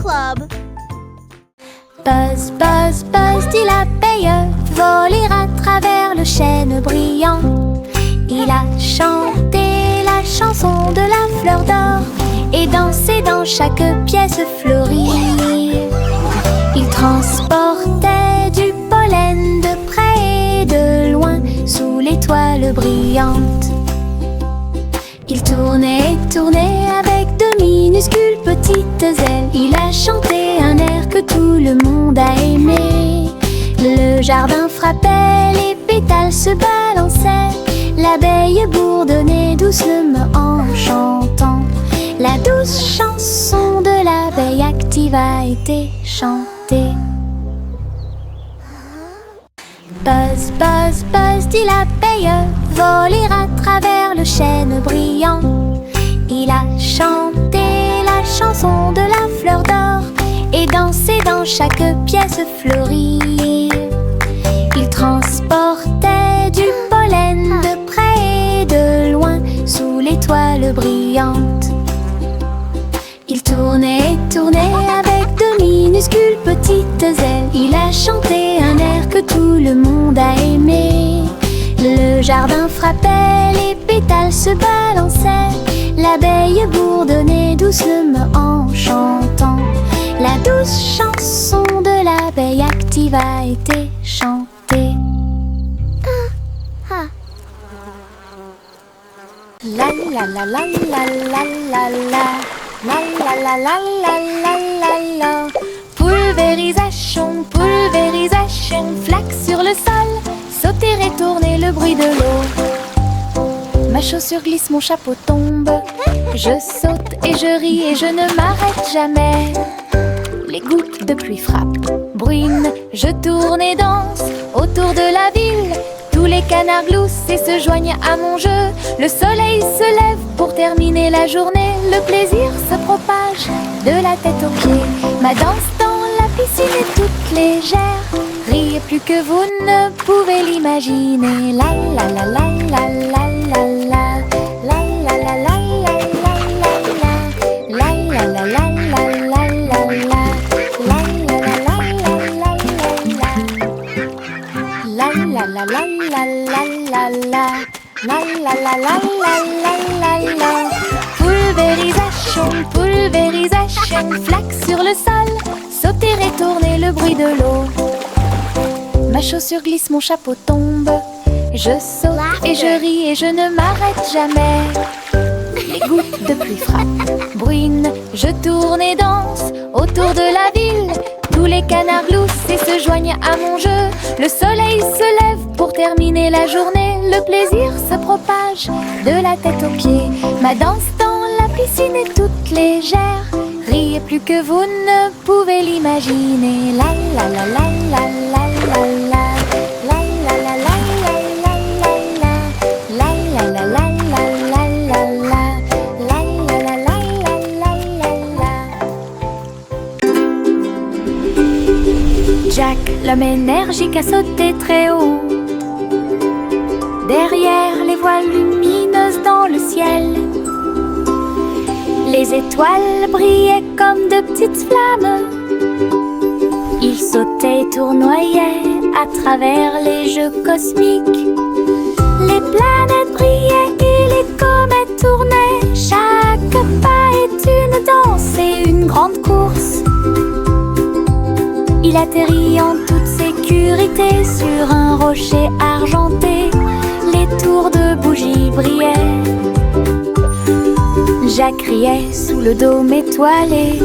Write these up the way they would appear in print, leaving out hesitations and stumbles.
Club. Buzz, buzz, buzz, dit l'abeille, voler à travers le chêne brillant. Il a chanté la chanson de la fleur d'or et dansé dans chaque pièce fleurie. Il transportait du pollen de près et de loin sous l'étoile brillante. Il tournait et tournait avec de minuscules petites ailes. Il a chanté un air que tout le monde a aimé. Le jardin frappait, les pétales se balançaient. L'abeille bourdonnait doucement en chantant. La douce chanson de l'abeille active a été chantée. Buzz, buzz, buzz, dit l'abeille, voler à travers le chêne brillant. Il a chanté la chanson de la fleur d'or et dansé dans chaque pièce fleurie. Il transportait du pollen de près et de loin sous l'étoile brillante. Il tournait et tournait avec de minuscules petites ailes. Il a chanté un air que tout le monde a aimé. Le jardin frappait, les pétales se balançaient. L'abeille bourdonnait doucement en chantant. La douce chanson de l'abeille active a été chantée. La la la la la la la la. La la la la la la la la. Pulvérisation, pulvérisation, flaque sur le sol, sauter et tourner le bruit de l'eau. Ma chaussure glisse, mon chapeau tombe. Je saute et je ris et je ne m'arrête jamais. Les gouttes de pluie frappent, bruinent, je tourne et danse autour de la ville. Tous les canards gloussent et se joignent à mon jeu. Le soleil se lève pour terminer la journée. Le plaisir se propage de la tête aux pieds. Ma danse dans la piscine est toute légère. Riez plus que vous ne pouvez l'imaginer. La la la la la la la la. La la la la la la la. La la la la la la la. La la la la la la la. La la la la la la la. La la la la la la la la. Pulvérisation, pulvérisation, flaque sur le sol, sauter et tourner le bruit de l'eau. Ma chaussure glisse, mon chapeau tombe. Je saute et je ris et je ne m'arrête jamais. Les gouttes de pluie frappent, bruinent, je tourne et danse autour de la ville. Tous les canards gloussent et se joignent à mon jeu. Le soleil se lève pour terminer la journée. Le plaisir se propage de la tête aux pieds. Ma danse dans la piscine est toute légère. Riez plus que vous ne pouvez l'imaginer. La la la la la la la la. La la la la la la la la. La la la la la la la la. La la la la la la la. Jack, l'homme énergique, a sauté très haut. Derrière les voiles lumineuses dans le ciel, les étoiles brillaient comme de petites flammes. Il sautait et tournoyait à travers les jeux cosmiques. Les planètes brillaient et les comètes tournaient. Chaque pas est une danse et une grande course. Il atterrit en toute sécurité sur un rocher argenté. Les tours de bougies brillaient. Jack riait sous le dôme étoilé.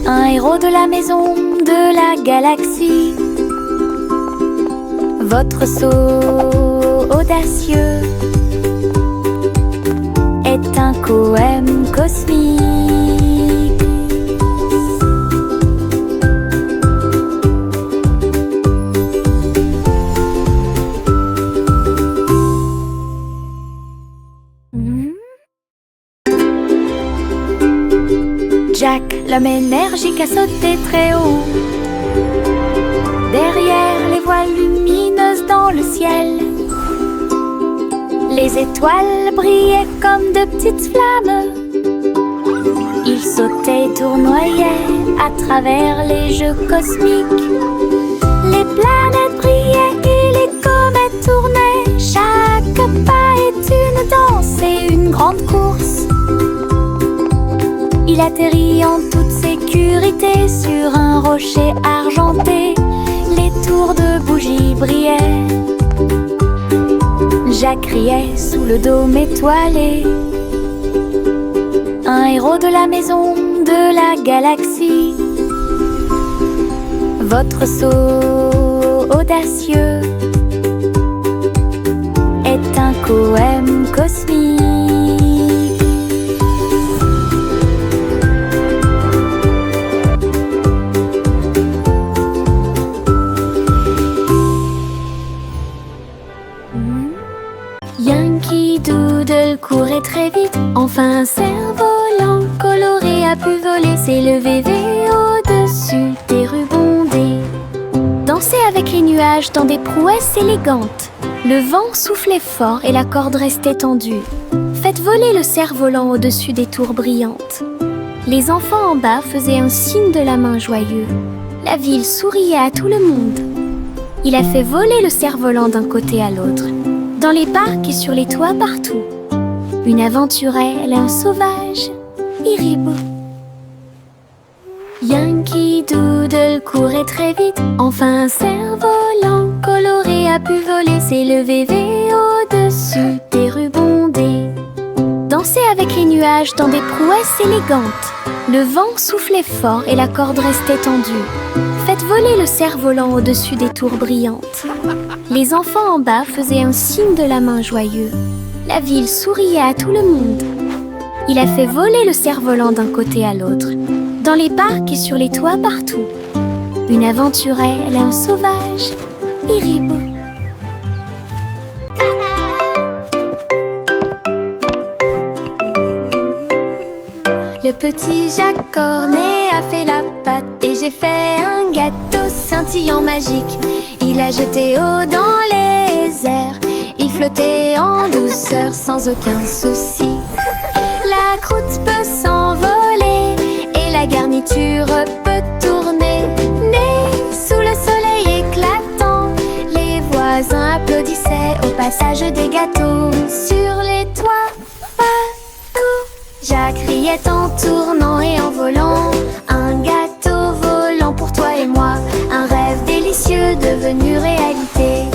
Un héros de la maison de la galaxie. Votre saut audacieux est un poème cosmique. Jack, l'homme énergique, a sauté très haut. Derrière les voiles lumineuses dans le ciel, les étoiles brillaient comme de petites flammes. Ils sautaient et tournoyaient à travers les jeux cosmiques. Les planètes brillaient et les comètes tournaient. Chaque pas est une danse et une grande course. Il atterrit en toute sécurité sur un rocher argenté. Les tours de bougies brillaient. Jacques riait sous le dôme étoilé. Un héros de la maison de la galaxie. Votre saut audacieux est un poème cosmique. Yankee Doodle courait très vite. Enfin un cerf-volant coloré a pu voler, s'élever au-dessus des rues bondées. Danser avec les nuages dans des prouesses élégantes. Le vent soufflait fort et la corde restait tendue. Faites voler le cerf-volant au-dessus des tours brillantes. Les enfants en bas faisaient un signe de la main joyeux. La ville souriait à tout le monde. Il a fait voler le cerf-volant d'un côté à l'autre, dans les parcs et sur les toits partout. Une aventurelle, un sauvage, Iribou. Yankee Doodle courait très vite. Enfin un cerf-volant coloré a pu voler, s'élever au-dessus des rues bondées. Danser avec les nuages dans des prouesses élégantes. Le vent soufflait fort et la corde restait tendue. Faites voler le cerf-volant au-dessus des tours brillantes. Les enfants en bas faisaient un signe de la main joyeux. La ville souriait à tout le monde. Il a fait voler le cerf-volant d'un côté à l'autre, dans les parcs et sur les toits partout. Une aventurelle, un sauvage, Iribou. Le petit Jacques Cornet a fait la pâte et j'ai fait un gâteau scintillant magique. Il a jeté eau dans les airs, il flottait en douceur sans aucun souci. La croûte peut s'envoler et la garniture peut tourner. Né sous le soleil éclatant, les voisins applaudissaient au passage des gâteaux. Sur les toits, partout, Jacques riait en tournant et en volant. Un gâteau volant pour toi et moi, un rêve délicieux devenu réalité.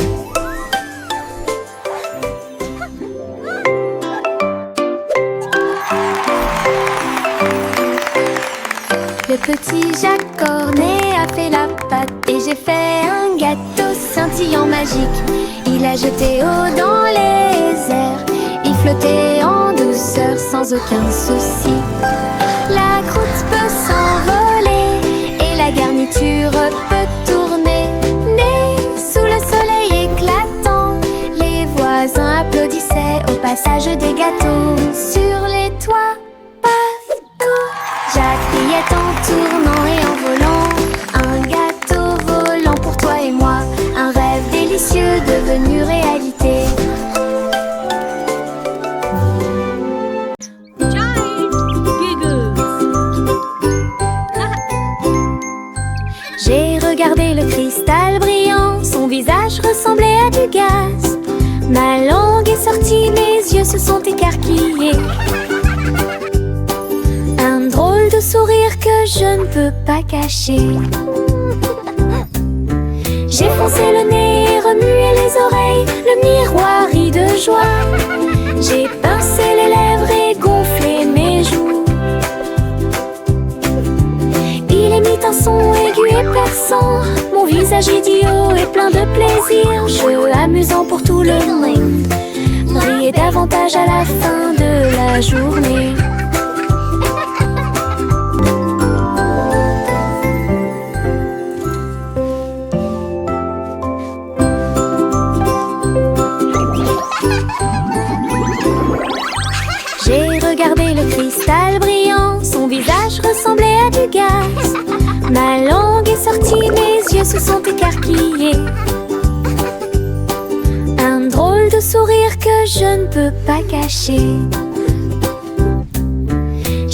Le petit Jacques Cornet a fait la pâte et j'ai fait un gâteau scintillant magique. Il a jeté eau dans les airs, il flottait en douceur sans aucun souci. La croûte peut s'envoler et la garniture peut tourner. Né sous le soleil éclatant, les voisins applaudissaient au passage des gâteaux. Sur les toits, partout, Jacques riait en tournant et en volant. Un gâteau volant pour toi et moi, un rêve délicieux devenu réalité. J'ai regardé le cristal brillant, son visage ressemblait à du gaz. Ma langue est sortie, mes yeux se sont écarquillés. Un drôle de sourire que je ne peux pas cacher. J'ai foncé le nez et remué les oreilles, le miroir rit de joie. J'ai pincé les lèvres et gonflé mes joues. Il émit un son aigu et perçant, mon visage idiot est plein de plaisir. Jeu amusant pour tout le monde, briller davantage à la fin de la journée. J'ai regardé le cristal brillant, son visage ressemblait à du gaz. Ma langue est sortie, mes yeux se sont écarquillés. Un drôle de sourire que je ne peux pas cacher.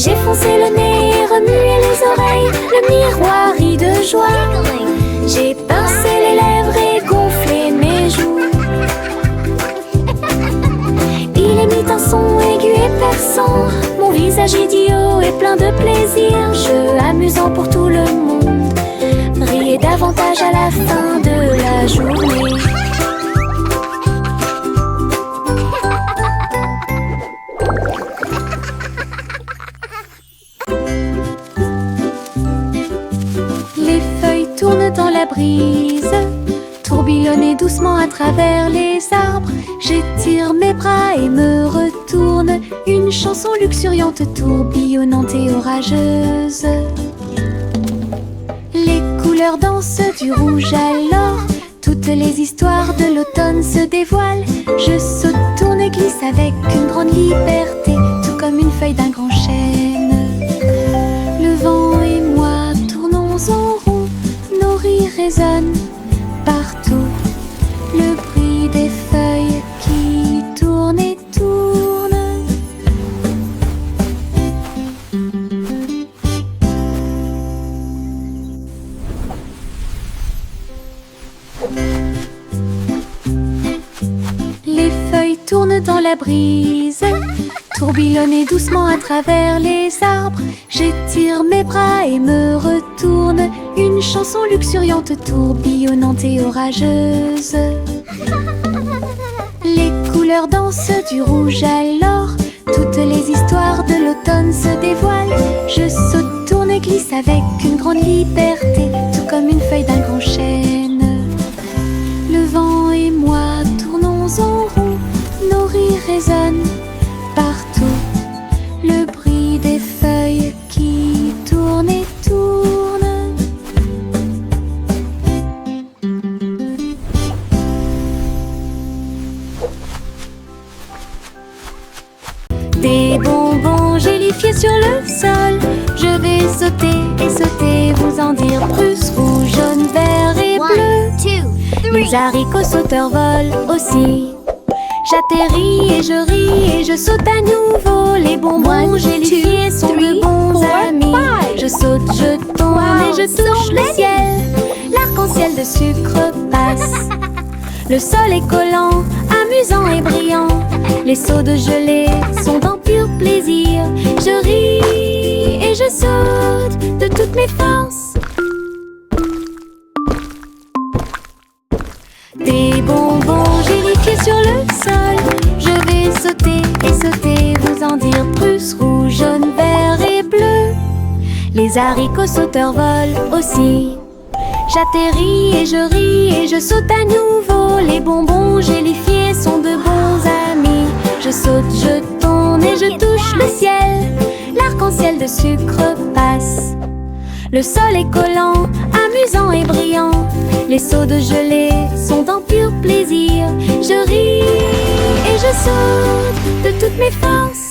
J'ai foncé le nez, remué les oreilles, le miroir rit de joie. J'ai pincé les lèvres et gonflé mes joues. Il émit un son aigu et perçant, mon visage idiot est plein de plaisir. Jeu amusant pour tout le monde, riez davantage à la fin de la journée. Les feuilles tournent dans la brise, tourbillonnent doucement à travers les arbres. J'étire mes bras et me retourne, une chanson luxuriante, tourbillonnante et orageuse. Les couleurs dansent du rouge à l'or, toutes les histoires de l'automne se dévoilent. Je saute, tourne et glisse avec une grande liberté, tout comme une feuille d'un grand chêne. Le vent et moi tournons en rond, nos rires résonnent partout. Le bruit des feuilles qui tournent et tournent. Les feuilles tournent dans la brise, tourbillonnent doucement à travers les arbres. J'étire mes bras et me retourne, une chanson luxuriante, tourbillonnante et orageuse. Les couleurs dansent du rouge à l'or, toutes les histoires de l'automne se dévoilent. Je saute, tourne et glisse avec une grande liberté, tout comme une feuille d'un grand chêne. Le vent et moi tournons en rond, nos rires résonnent partout. Le bruit des feuilles qui tournent et tournent. Des bonbons gélifiés sur le sol, je vais sauter et sauter, vous en dire plus. Rouge, jaune, vert et bleu. Les haricots sauteurs volent aussi. J'atterris et je ris et je saute à nouveau. Les bonbons gélifiés sont de bons amis. Je saute, je tourne et je touche le ciel. L'arc-en-ciel de sucre passe. Le sol est collant, amusant et brillant. Les seaux de gelée sont en pur plaisir. Je ris et je saute de toutes mes forces. Des bonbons gélifiés sur le sol, je vais sauter et sauter, vous en dire plus. Rouge, jaune, vert et bleu. Les haricots sauteurs volent aussi. J'atterris et je ris et je saute à nouveau. Les bonbons gélifiés sont de bons amis. Je saute, je tourne et je touche le ciel. L'arc-en-ciel de sucre passe. Le sol est collant, amusant et brillant. Les seaux de gelée sont en pur plaisir. Je ris et je saute de toutes mes forces.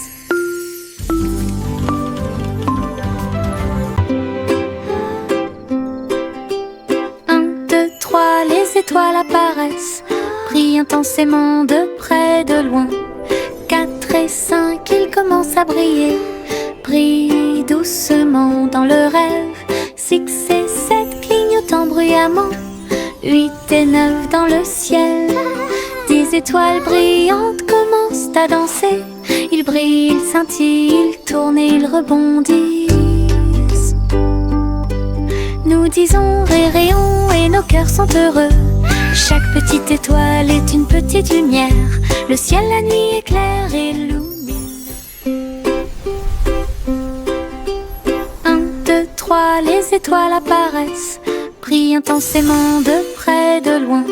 Les étoiles apparaissent, brillent intensément de près, de loin. 4 et 5, ils commencent à briller, brillent doucement dans le rêve. 6 et 7 clignotant bruyamment, 8 et 9 dans le ciel. 10 étoiles brillantes commencent à danser. Ils brillent, ils scintillent, ils tournent et ils rebondissent. Nous disons réréons et nos cœurs sont heureux. Chaque petite étoile est une petite lumière. Le ciel la nuit éclaire et illumine. 1, 2, 3, les étoiles apparaissent, brillent intensément de près, de loin.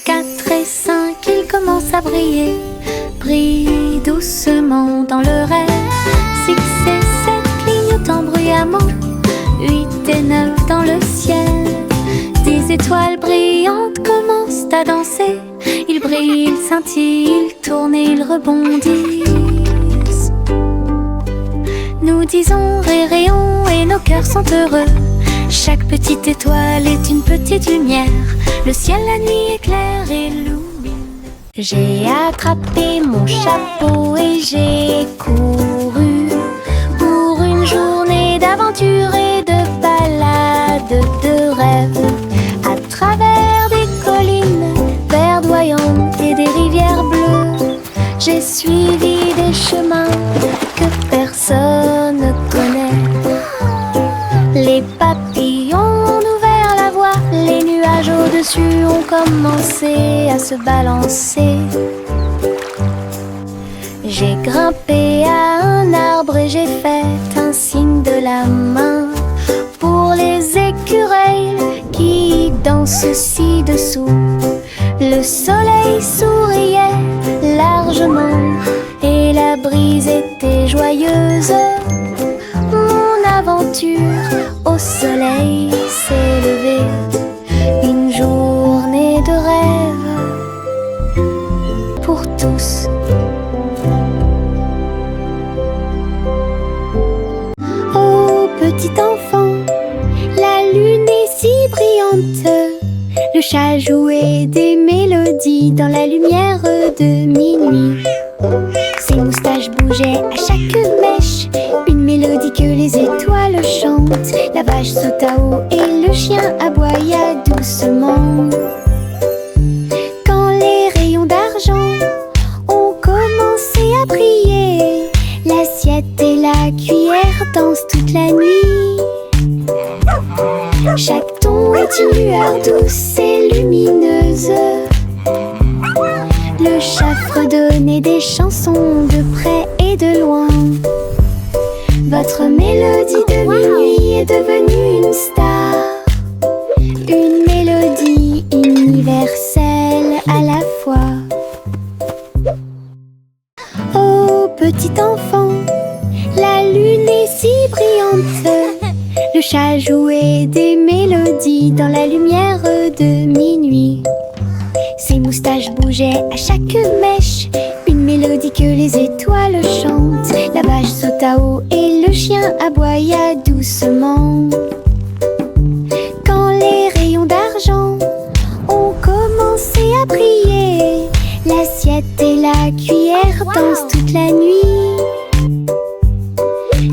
4 et 5, ils commencent à briller, brillent doucement dans le rêve. 6 et 7 clignotant bruyamment, 8 et 9 dans le ciel. 10 étoiles brillantes commencent à danser. Ils brillent, ils scintillent, ils tournent et ils rebondissent. Nous disons réréons et nos cœurs sont heureux. Chaque petite étoile est une petite lumière. Le ciel la nuit éclaire et illumine. J'ai attrapé mon chapeau et j'ai couru, couru commencé à se balancer. J'ai grimpé à un arbre et j'ai fait un signe de la main pour les écureuils qui dansent ci-dessous. Le soleil souriait largement et la brise était joyeuse. Mon aventure au soleil s'est levée, une journée de rêve pour tous. Oh petit enfant, la lune est si brillante. Le chat jouait des mélodies dans la lumière de minuit. Ses moustaches bougeaient à chaque mèche, une mélodie que les étoiles chantent. La vache sauta haut et le chien aboya doucement. Quand les rayons d'argent ont commencé à briller, l'assiette et la cuillère dansent toute la nuit. Chaque ton est une lueur douce et lumineuse. Le chat fredonnait des chansons de près et de loin. Votre mélodie de minuit est devenue une star, une mélodie universelle à la fois. Oh petit enfant, la lune est si brillante. Le chat jouait des mélodies dans la lumière de minuit. Ses moustaches bougeaient à chaque mèche, une mélodie que les étoiles chantent. La vache sauta haut et le chien aboya doucement. Quand les rayons d'argent ont commencé à briller, l'assiette et la cuillère dansent toute la nuit.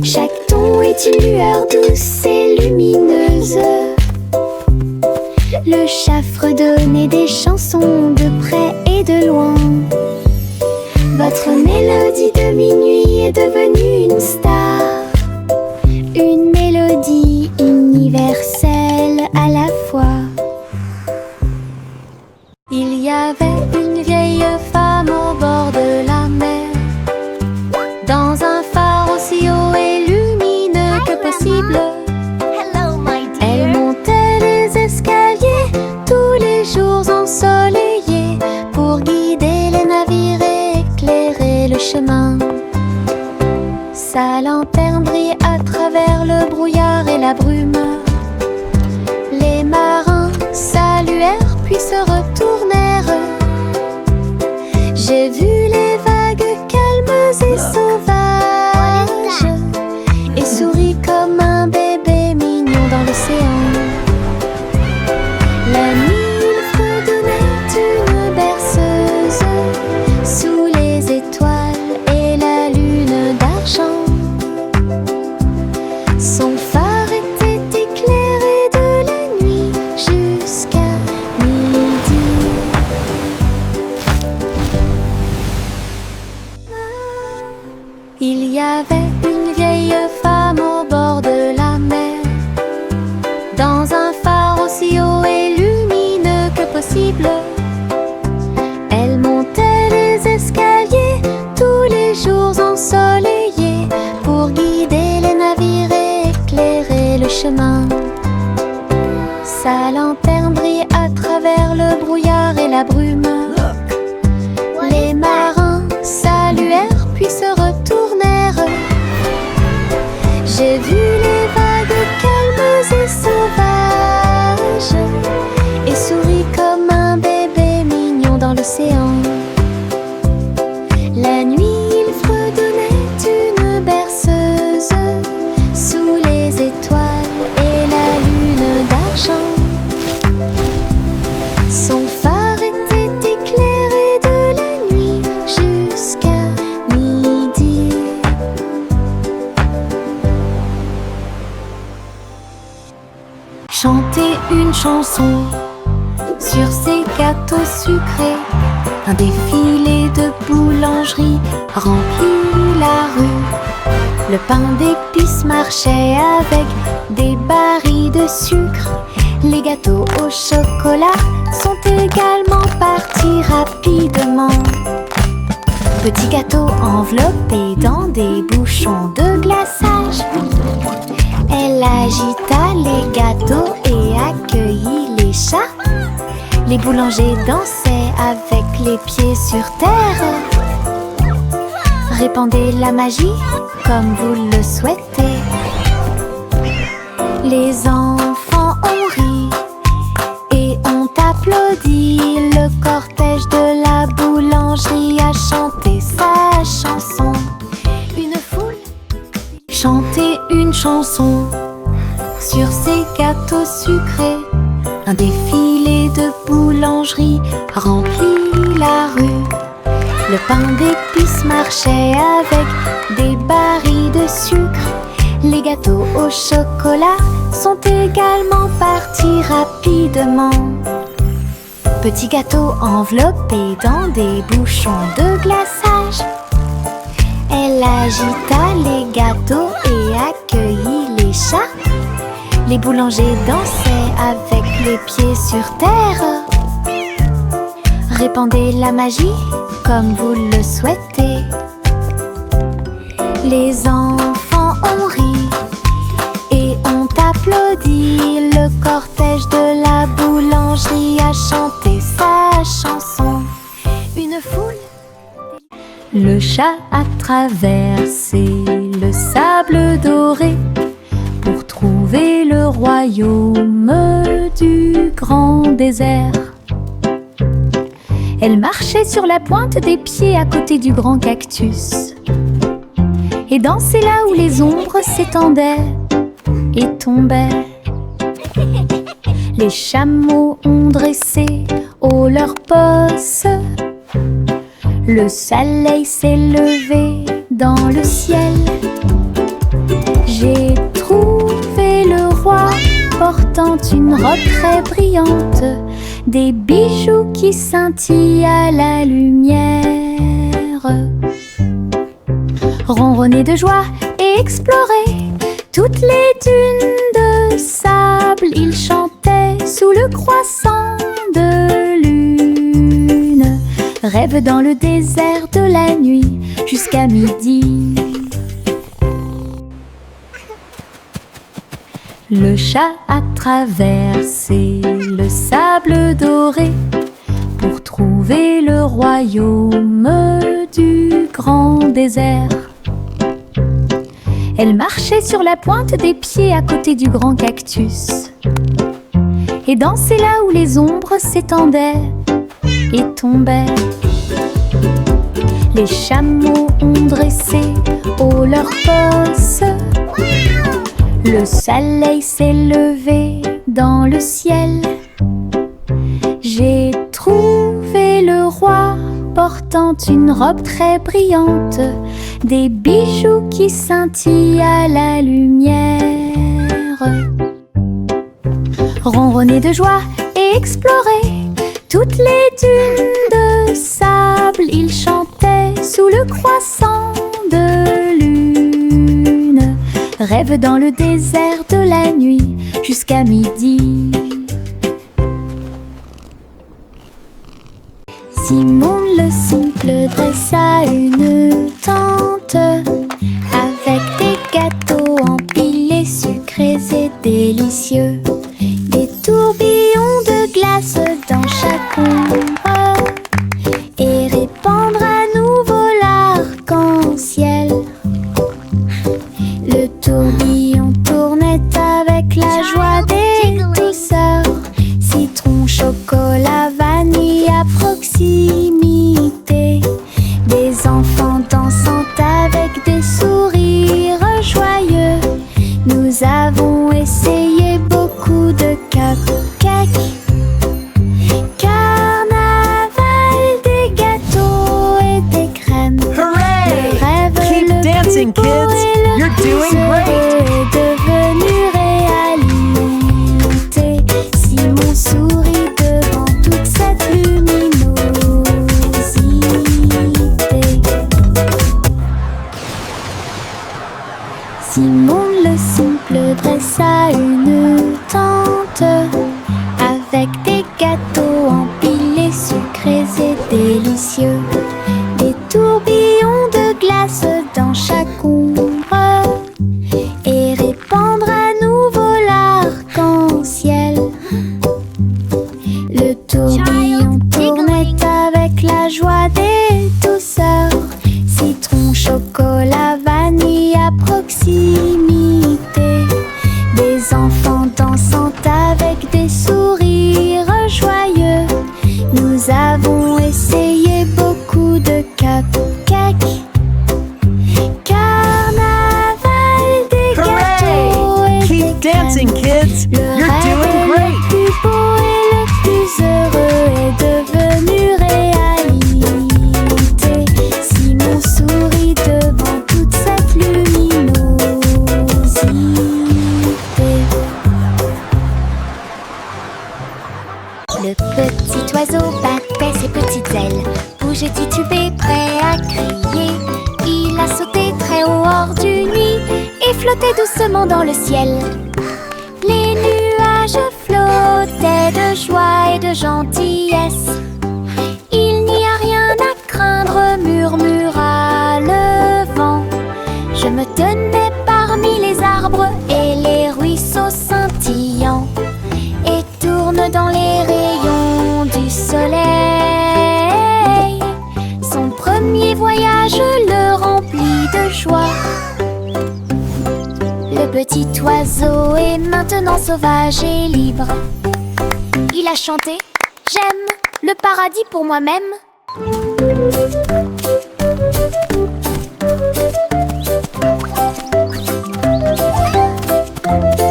Chaque ton est une lueur douce et lumineuse. Le chat fredonnait des chansons de près et de loin. Votre mélodie de minuit est devenue une star, une mélodie universelle à la fois. Il y avait une vieille femme au bord de la mer, dans un phare aussi haut et lumineux que possible. Elle montait les escaliers tous les jours ensoleillés pour guider les navires et éclairer le chemin. Sa lanterne brillait à travers le brouillard et la brume. Les marins saluèrent puis se retournèrent. J'ai vu les vagues calmes et sauvages et souris comme un bébé mignon dans l'océan. La nuit, il fredonnait une berceuse sous les étoiles et la lune d'argent. Son phare était éclairé de la nuit jusqu'à midi. Il y avait une vieille femme au bord de la mer, dans un phare aussi haut et lumineux que possible. Elle montait les escaliers tous les jours ensoleillés pour guider les navires et éclairer le chemin. Sa lanterne brillait à travers le brouillard et la brume. Les marins saluèrent puis se retournèrent. J'ai vu les vagues calmes et sauvages et souris comme un bébé mignon dans l'océan. La nuit, il fredonnait une berceuse sous les étoiles et la lune d'argent. Son phare était éclairé de la nuit jusqu'à midi. Chanter une chanson sur ces gâteaux sucrés. Un défilé de boulangerie remplit la rue. Le pain d'épices marchait avec des barils de sucre. Les gâteaux au chocolat sont également partis rapidement. Petit gâteau enveloppé dans des bouchons de glaçage. Elle agita les gâteaux et accueillit les chats. Les boulangers dansaient avec les pieds sur terre. Répandez la magie comme vous le souhaitez. Les enfants ont ri et ont applaudi. Le cortège de la boulangerie a chanté sa chanson. Une foule chantait une chanson sur ces gâteaux sucrés. Un défilé de boulangerie remplit la rue. Le pain d'épices marchait avec des barils de sucre. Les gâteaux au chocolat sont également partis rapidement. Petit gâteau enveloppé dans des bouchons de glaçage. Elle agita les gâteaux et accueillit les chats. Les boulangers dansaient avec les pieds sur terre. Répandez la magie comme vous le souhaitez. Les enfants ont ri et ont applaudi. Le cortège de la boulangerie a chanté sa chanson. Une foule. Le chat a traversé le sable doré pour trouver le royaume du grand désert. Elle marchait sur la pointe des pieds à côté du grand cactus et dansait là où les ombres s'étendaient et tombaient. Les chameaux ont dressé haut leurs bosses. Le soleil s'est levé dans le ciel. J'ai trouvé le roi portant une robe très brillante, des bijoux qui scintillent à la lumière. Ronronner de joie et explorer toutes les dunes de sable, il chantait sous le croissant de lune. Rêve dans le désert de la nuit jusqu'à midi. Le chat a traversé le sable doré pour trouver le royaume du grand désert. Elle marchait sur la pointe des pieds à côté du grand cactus et dansait là où les ombres s'étendaient et tombaient. Les chameaux ont dressé haut leurs bosses. Le soleil s'est levé dans le ciel. J'ai trouvé le roi portant une robe très brillante, des bijoux qui scintillent à la lumière. Ronronner de joie et explorer toutes les dunes de sable, il chantait sous le croissant de lune. Rêve dans le désert de la nuit jusqu'à midi. Simon le simple dressa une tente avec des gâteaux empilés, sucrés et délicieux. Des tourbillons de glace dans chaque ombre et répandre à nouveau l'arc-en-ciel. Le tourbillon tournait avec la joie des douceurs. Citron, chocolat, vanille à proximité. Des enfants dansant avec des sourires joyeux. Nous avons essayé beaucoup de cupcakes. Carnaval, des gâteaux et des crèmes. Hooray! Le rêve Keep le dancing, plus beau kids! et le You're plus doing great! heureux est devenu réalité. Simon sourit devant toute cette luminosité. Simon le simple dressa une tente avec des gâteaux sucrés et délicieux. Des tourbillons de glace dans chaque ombre et répandre à nouveau l'arc-en-ciel. Le tourbillon tournait avec la joie des douceurs. Citron, chocolat, vanille à proximité. Des enfants dansant avec des sourires joyeux. Nous avons essayé beaucoup de cupcakes. Carnaval des gâteaux et Keep des dancing, crèmes. kids! Le You're rêve doing le great! plus beau et le plus heureux est devenu réalité. Simon sourit devant toute cette luminosité. Le petit oiseau battait ses petites ailes, bougeait, titubait, prêt à crier. Il a sauté très haut hors du nid et flottait doucement dans le ciel. Les nuages flottaient de joie et de gentillesse. Il n'y a rien à craindre, murmura le vent. Je me tenais parmi les arbres et les ruisseaux scintillants et tourne dans les rayons du soleil. Son premier voyage le remplit de joie. Le petit oiseau est maintenant sauvage et libre. Il a chanté « J'aime le paradis pour moi-même ».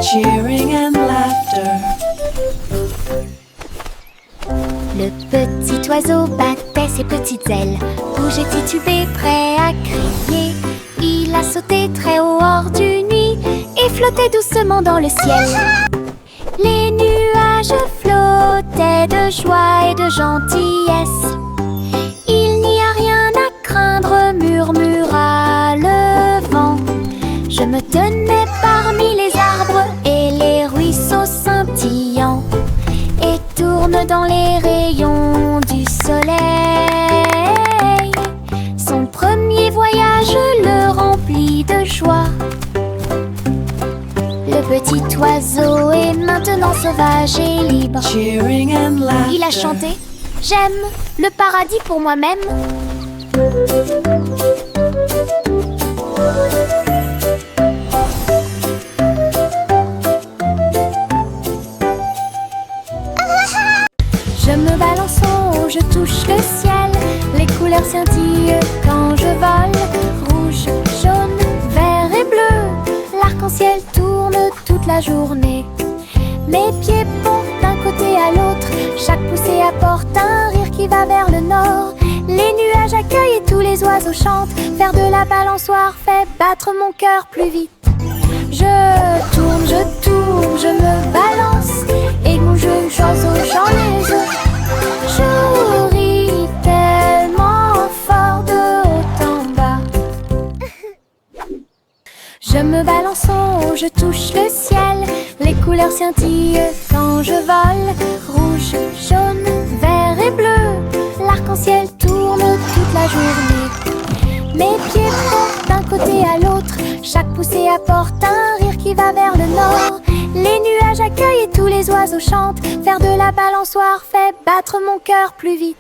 Cheering and laughter. Le petit oiseau battait ses petites ailes, bougeait, titubait, prêt à crier. Il a sauté très haut hors du nid et flottait doucement dans le ciel. Les nuages flottaient de joie et de gentillesse. Il n'y a rien à craindre, murmura le vent. Je me tenais parmi les arbres et les ruisseaux scintillants et tourne dans les rayons du soleil. Son premier voyage le remplit de joie. Le petit oiseau est maintenant sauvage et libre. Cheering and laughter. Il a chanté « J'aime le paradis pour moi-même ». Je me balance en haut, je touche le ciel. Les couleurs scintillent quand je vole. Rouge, jaune, vert et bleu. L'arc-en-ciel tourne toute la journée. Mes pieds pompent d'un côté à l'autre. Chaque poussée apporte un rire qui va vers le nord. Les nuages accueillent et tous les oiseaux chantent. Faire de la balançoire fait battre mon cœur plus vite. Je tourne, je me balance. Et mon jeu oiseau, j'en ai œufs. Je ris tellement fort de haut en bas. Je me balance en haut, je touche le ciel. Les couleurs scintillent quand je vole. Rouge, jaune, vert et bleu. L'arc-en-ciel tourne toute la journée. Mes pieds pompent d'un côté à l'autre. Chaque poussée apporte un rire qui va vers le nord. Les nuages accueillent et tous les oiseaux chantent. Faire de la balançoire fait battre mon cœur plus vite.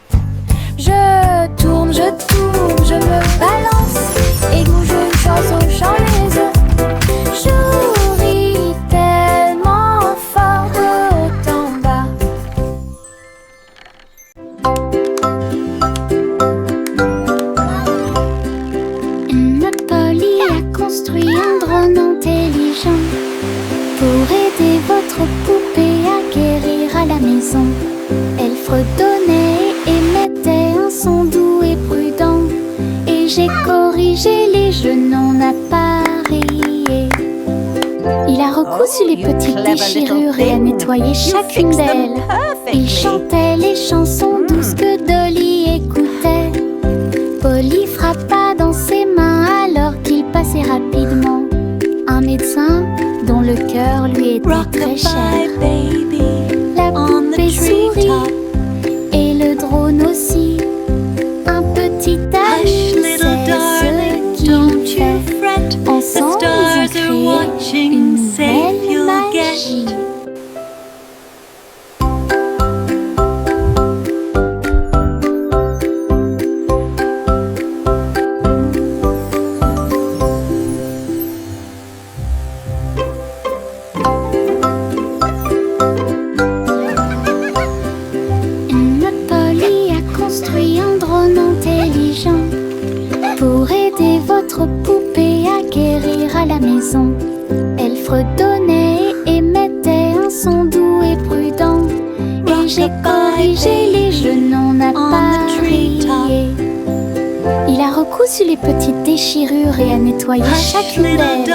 Je tourne, je me balance. Et bouge une oiseau, j'en les œufs. Je ris tellement fort de haut en bas. Polly a construit un drone intelligent pour aider votre poupée à guérir à la maison. Elle fredonnait et émettait un son doux et prudent. Et j'ai corrigé les jeux non appareillés. Il a recousu les petites déchirures et a nettoyé chacune d'elles. Il chantait les chansons douces que Dolly écoutait. Polly frappa dans ses mains alors qu'il passait rapidement. Un médecin dont le cœur lui était très cher. La poupée sourit et le drone aussi. Ensemble, ils ont créé une belle magie. Polly a construit un drone intelligent pour aider votre poupée à guérir à la maison. Elle fredonnait et émettait un son doux et prudent. Et j'ai corrigé les jeux non appareillés. Il a recousu les petites déchirures et a nettoyé chacune d'elles.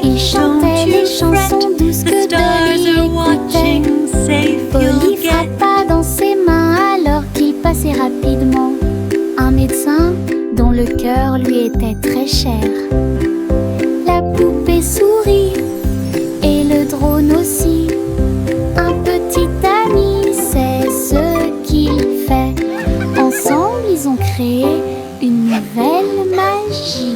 Il chantait les chansons douces que Dolly écoutait. Polly frappa dans ses mains alors qu'il passait rapidement. Un médecin dont le cœur lui était très cher. La poupée sourit et le drone aussi. Un petit ami sait ce qu'il fait. Ensemble, ils ont créé une nouvelle magie.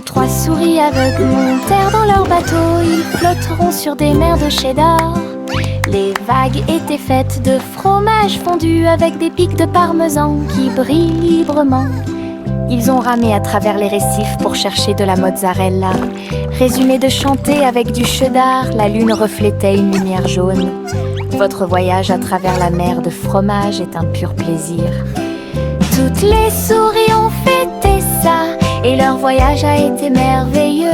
Trois souris aveugles montèrent dans leur bateau. Ils flotteront sur des mers de cheddar. Les vagues étaient faites de fromage fondu avec des pics de parmesan qui brillent librement. Ils ont ramé à travers les récifs pour chercher de la mozzarella. Résumé de chanter avec du cheddar, la lune reflétait une lumière jaune. Votre voyage à travers la mer de fromage est un pur plaisir. Toutes les souris ont fêté ça et leur voyage a été merveilleux.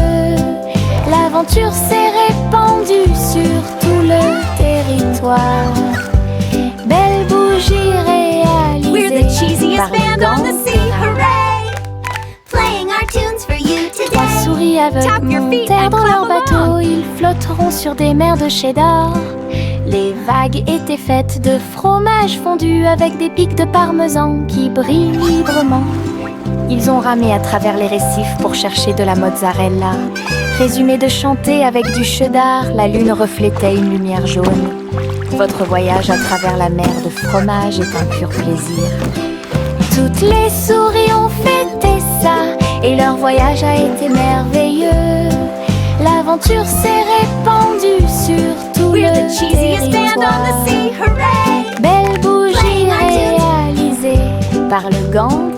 L'aventure s'est répandue sur tout le territoire. Belle bougie réalisée. We're the cheesiest par le band on the gang sea, Donald. hooray! Playing our tunes for you Trois today. souris aveugles Tap your feet montèrent and dans leur clap bateau. along. Ils flotteront sur des mers de cheddar. Les vagues étaient faites de fromage fondu avec des pics de parmesan qui brillent librement. Ils ont ramé à travers les récifs pour chercher de la mozzarella. Résumé de chanter avec du cheddar, la lune reflétait une lumière jaune. Votre voyage à travers la mer de fromage est un pur plaisir. Toutes les souris ont fêté ça et leur voyage a été merveilleux. L'aventure s'est répandue sur tout We're le the cheesiest band on territoire. the sea, hooray! Belle bougie Playing our tunes. réalisée par le gang